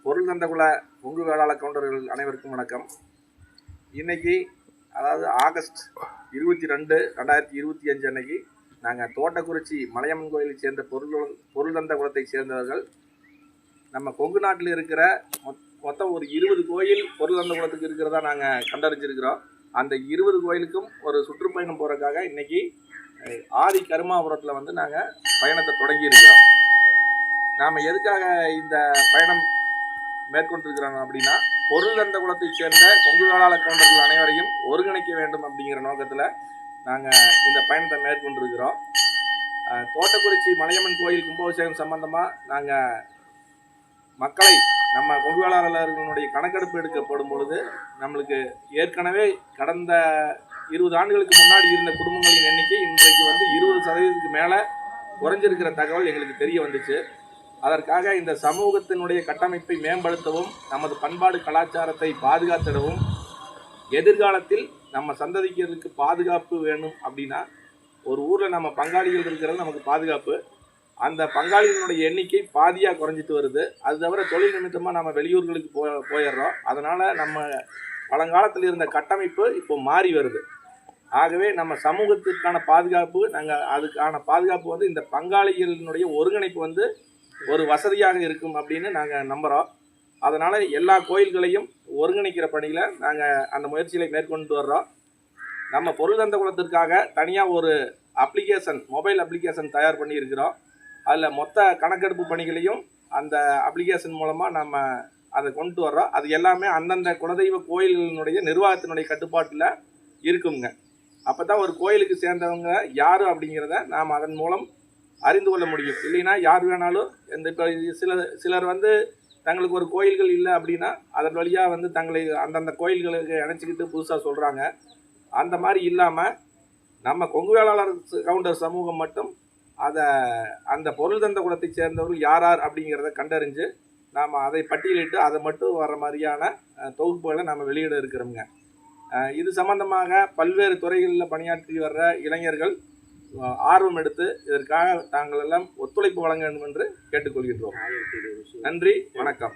பொருள் தந்தகுல கொங்கு வேளாள கவுண்டர்கள் அனைவருக்கும் வணக்கம். இன்னைக்கு அதாவது ஆகஸ்ட் 22, 2025 அன்னைக்கு நாங்கள் தோட்டக்குறிச்சி மலையம்மன் கோயிலை சேர்ந்த பொருள் தந்த குலத்தை சேர்ந்தவர்கள் நம்ம கொங்கு நாட்டில் இருக்கிற மொத்தம் ஒரு 20 கோயில் பொருள் தந்த குலத்துக்கு இருக்கிறதா நாங்கள் கண்டறிஞ்சிருக்கிறோம். அந்த 20 கோயிலுக்கும் ஒரு சுற்றுப்பயணம் போகிறதுக்காக இன்னைக்கு ஆதி கருமாபுரத்தில் வந்து நாங்கள் பயணத்தை தொடங்கி இருக்கிறோம். நாம் எதுக்காக இந்த பயணம் மேற்கொண்டிருக்கிறாங்க அப்படின்னா, பொருள் தந்த குலத்தை சேர்ந்த கொங்கு வேளாள கவுண்டர்கள் அனைவரையும் ஒருங்கிணைக்க வேண்டும் அப்படிங்கிற நோக்கத்தில் நாங்கள் இந்த பயணத்தை மேற்கொண்டிருக்கிறோம். தோட்டக்குறிச்சி மலையம்மன் கோயில் கும்பாபிஷேகம் சம்பந்தமாக நாங்கள் மக்களை நம்ம கொங்கு வேளாளர்களுடைய கணக்கெடுப்பு எடுக்கப்படும் பொழுது நம்மளுக்கு ஏற்கனவே கடந்த 20 ஆண்டுகளுக்கு முன்னாடி இருந்த குடும்பங்களின் எண்ணிக்கை இன்றைக்கு வந்து 20% மேலே குறைஞ்சிருக்கிற தகவல் எங்களுக்கு தெரிய வந்துச்சு. அதற்காக இந்த சமூகத்தினுடைய கட்டமைப்பை மேம்படுத்தவும், நமது பண்பாடு கலாச்சாரத்தை பாதுகாத்திடவும், எதிர்காலத்தில் நம்ம சந்ததிக்கிறதுக்கு பாதுகாப்பு வேணும் அப்படின்னா, ஒரு ஊரில் நம்ம பங்காளிகள் இருக்கிறது நமக்கு பாதுகாப்பு. அந்த பங்காளிகளுடைய எண்ணிக்கை பாதியாக குறைஞ்சிட்டு வருது. அது தவிர தொழில் நிமித்தமாக நம்ம வெளியூர்களுக்கு போயிடுறோம். அதனால் நம்ம பழங்காலத்தில் இருந்த கட்டமைப்பு இப்போ மாறி வருது. ஆகவே நம்ம சமூகத்திற்கான பாதுகாப்பு, அதுக்கான பாதுகாப்பு வந்து இந்த பங்காளிகளினுடைய ஒருங்கிணைப்பு வந்து ஒரு வசதியாக இருக்கும் அப்படின்னு நாங்கள் நம்புகிறோம். அதனால் எல்லா கோயில்களையும் ஒருங்கிணைக்கிற பணியில் நாங்கள் அந்த முயற்சிகளை மேற்கொண்டு வர்றோம். நம்ம பொருள் தந்த குலத்திற்காக தனியாக ஒரு மொபைல் அப்ளிகேஷன் தயார் பண்ணியிருக்கிறோம். அதில் மொத்த கணக்கெடுப்பு பணிகளையும் அந்த அப்ளிகேஷன் மூலமாக நம்ம அதை கொண்டு வர்றோம். அது எல்லாமே அந்தந்த குலதெய்வ கோயில்களினுடைய நிர்வாகத்தினுடைய கட்டுப்பாட்டில் இருக்குங்க. அப்போ தான் ஒரு கோயிலுக்கு சேர்ந்தவங்க யார் அப்படிங்கிறத நாம் அதன் மூலம் அறிந்து கொள்ள முடியும். இல்லைன்னா யார் வேணாலும் இப்போ சிலர் வந்து தங்களுக்கு ஒரு கோயில்கள் இல்லை அப்படின்னா அதன் வழியாக வந்து தங்களை அந்தந்த கோயில்களுக்கு இணைச்சிக்கிட்டு புதுசாக சொல்கிறாங்க. அந்த மாதிரி இல்லாமல் நம்ம கொங்கு வேளாளர் கவுண்டர் சமூகம் மட்டும் அந்த பொருள் தந்த குலத்தை சேர்ந்தவர்கள் யார் அப்படிங்கிறத கண்டறிஞ்சு நாம் அதை பட்டியலிட்டு அதை மட்டும் வர மாதிரியான தொகுப்புகளை நம்ம வெளியிட இருக்கிறோங்க. இது சம்பந்தமாக பல்வேறு துறைகளில் பணியாற்றி வர்ற இளைஞர்கள் ஆர்வம் எடுத்து இதற்காக தாங்கள் எல்லாம் ஒத்துழைப்பு வழங்க வேண்டும் என்று கேட்டுக்கொள்கின்றோம். நன்றி, வணக்கம்.